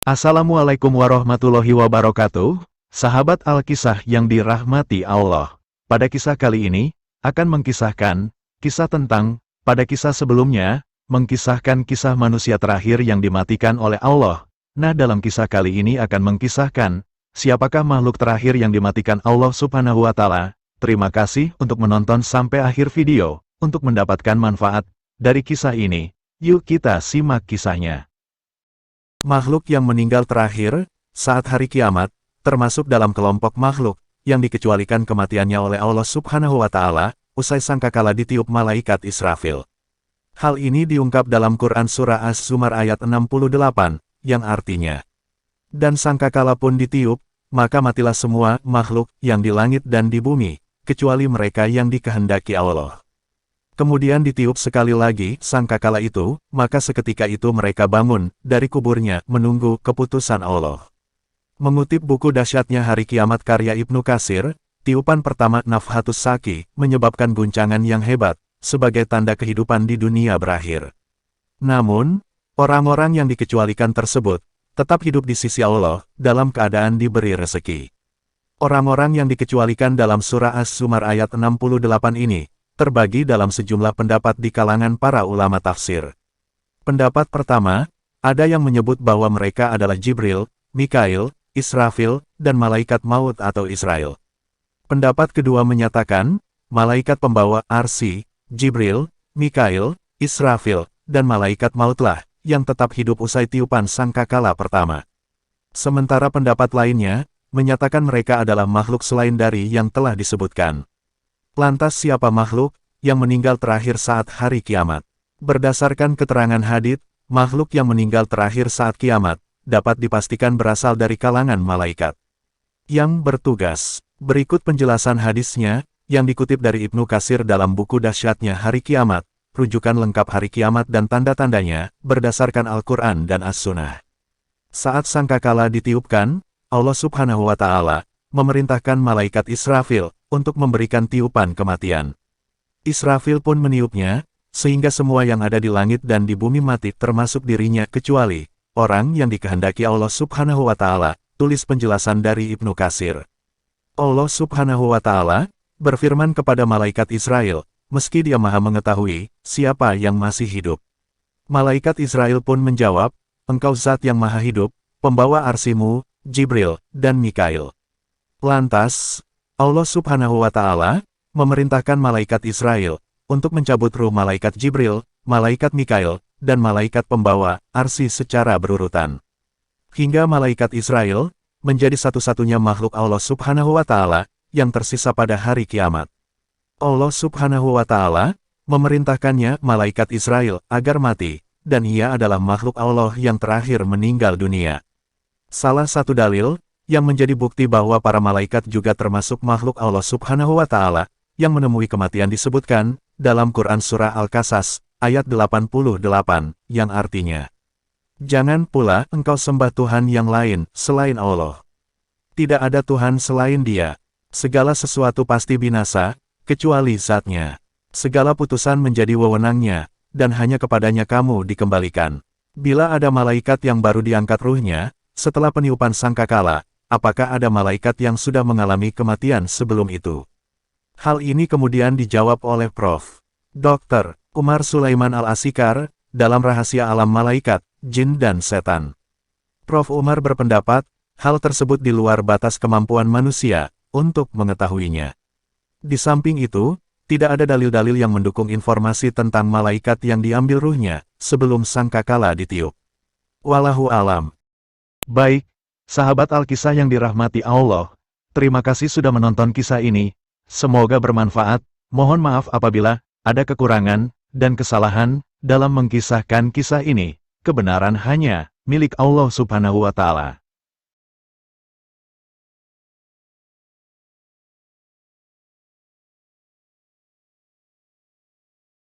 Assalamualaikum warahmatullahi wabarakatuh, sahabat Alkisah yang dirahmati Allah. Pada kisah kali ini, akan mengkisahkan kisah tentang, pada kisah sebelumnya, mengkisahkan kisah manusia terakhir yang dimatikan oleh Allah. Nah, dalam kisah kali ini akan mengkisahkan, siapakah makhluk terakhir yang dimatikan Allah Subhanahu wa Ta'ala. Terima kasih untuk menonton sampai akhir video, untuk mendapatkan manfaat dari kisah ini. Yuk kita simak kisahnya. Makhluk yang meninggal terakhir, saat hari kiamat, termasuk dalam kelompok makhluk, yang dikecualikan kematiannya oleh Allah Subhanahu wa Ta'ala, usai sangkakala ditiup malaikat Israfil. Hal ini diungkap dalam Quran Surah Az-Zumar ayat 68, yang artinya, dan sangkakala pun ditiup, maka matilah semua makhluk yang di langit dan di bumi, kecuali mereka yang dikehendaki Allah. Kemudian ditiup sekali lagi sangkakala itu, maka seketika itu mereka bangun dari kuburnya menunggu keputusan Allah. Mengutip buku Dahsyatnya Hari Kiamat karya Ibnu Katsir, tiupan pertama Nafhatus Saki menyebabkan guncangan yang hebat, sebagai tanda kehidupan di dunia berakhir. Namun, orang-orang yang dikecualikan tersebut, tetap hidup di sisi Allah, dalam keadaan diberi rezeki. Orang-orang yang dikecualikan dalam surah Az-Zumar ayat 68 ini, terbagi dalam sejumlah pendapat di kalangan para ulama tafsir. Pendapat pertama, ada yang menyebut bahwa mereka adalah Jibril, Mikail, Israfil, dan malaikat maut atau Israel. Pendapat kedua menyatakan, malaikat pembawa arsy, Jibril, Mikail, Israfil, dan malaikat mautlah, yang tetap hidup usai tiupan sangkakala pertama. Sementara pendapat lainnya, menyatakan mereka adalah makhluk selain dari yang telah disebutkan. Lantas siapa makhluk yang meninggal terakhir saat hari kiamat? Berdasarkan keterangan hadits, makhluk yang meninggal terakhir saat kiamat, dapat dipastikan berasal dari kalangan malaikat yang bertugas. Berikut penjelasan hadisnya, yang dikutip dari Ibnu Katsir dalam buku Dahsyatnya Hari Kiamat, rujukan lengkap hari kiamat dan tanda-tandanya, berdasarkan Al-Quran dan As-Sunnah. Saat sangkakala ditiupkan, Allah Subhanahu wa Ta'ala memerintahkan malaikat Israfil untuk memberikan tiupan kematian. Israfil pun meniupnya, sehingga semua yang ada di langit dan di bumi mati termasuk dirinya kecuali orang yang dikehendaki Allah Subhanahu wa Ta'ala, tulis penjelasan dari Ibnu Katsir. Allah Subhanahu wa Ta'ala berfirman kepada malaikat Israel, meski dia maha mengetahui siapa yang masih hidup. Malaikat Israel pun menjawab, engkau zat yang maha hidup, pembawa arsimu, Jibril, dan Mikail. Lantas, Allah Subhanahu wa Ta'ala memerintahkan malaikat Israel untuk mencabut ruh malaikat Jibril, malaikat Mikail, dan malaikat pembawa arsy secara berurutan. Hingga malaikat Israel menjadi satu-satunya makhluk Allah Subhanahu wa Ta'ala yang tersisa pada hari kiamat. Allah Subhanahu wa Ta'ala memerintahkannya malaikat Israel agar mati, dan ia adalah makhluk Allah yang terakhir meninggal dunia. Salah satu dalil yang menjadi bukti bahwa para malaikat juga termasuk makhluk Allah Subhanahu wa Ta'ala, yang menemui kematian disebutkan dalam Quran Surah Al-Qasas, ayat 88, yang artinya, jangan pula engkau sembah Tuhan yang lain selain Allah. Tidak ada Tuhan selain Dia. Segala sesuatu pasti binasa, kecuali Zat-Nya. Segala putusan menjadi wewenang-Nya, dan hanya kepadanya kamu dikembalikan. Bila ada malaikat yang baru diangkat ruhnya, setelah peniupan sangkakala, apakah ada malaikat yang sudah mengalami kematian sebelum itu? Hal ini kemudian dijawab oleh Prof. Dr. Umar Sulaiman Al-Asikar, dalam Rahasia Alam Malaikat, Jin dan Setan. Prof. Umar berpendapat, hal tersebut di luar batas kemampuan manusia untuk mengetahuinya. Di samping itu, tidak ada dalil-dalil yang mendukung informasi tentang malaikat yang diambil ruhnya sebelum sangkakala ditiup. Wallahu alam. Baik, sahabat Alkisah yang dirahmati Allah, terima kasih sudah menonton kisah ini. Semoga bermanfaat. Mohon maaf apabila ada kekurangan dan kesalahan dalam mengkisahkan kisah ini. Kebenaran hanya milik Allah Subhanahu wa Ta'ala.